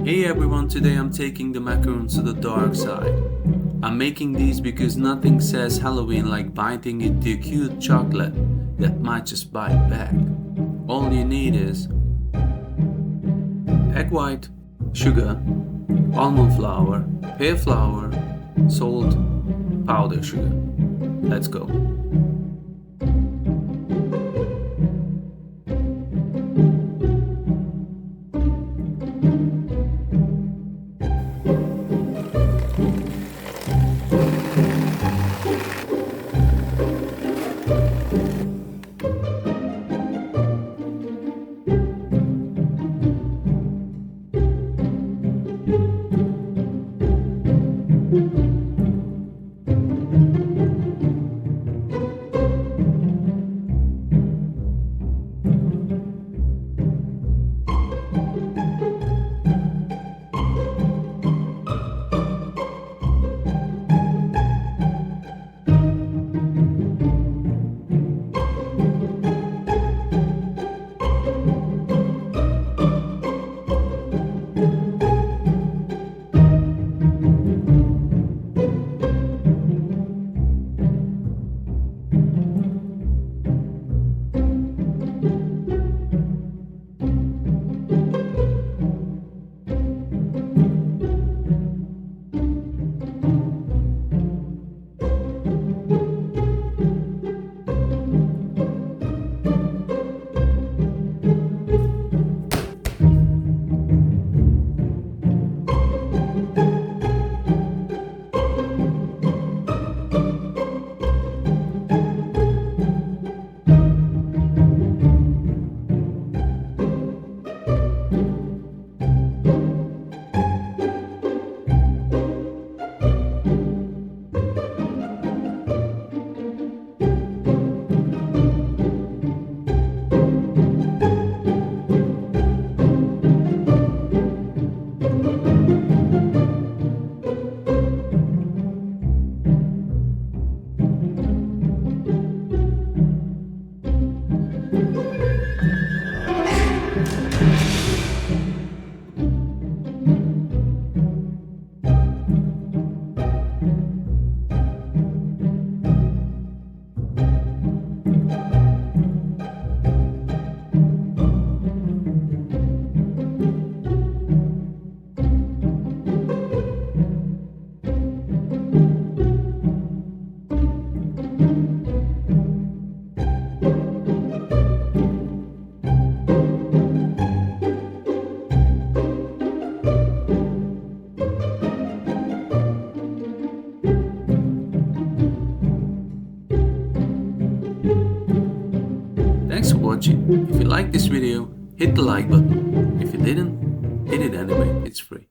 Hey everyone, today I'm taking the macarons to the dark side. I'm making these because nothing says Halloween like biting into a cute chocolate that might just bite back. All you need is egg white, sugar, almond flour, pear flour, salt, powdered sugar. Let's go. Thanks for watching. If you liked this video, hit the like button. If you didn't, hit it anyway, it's free.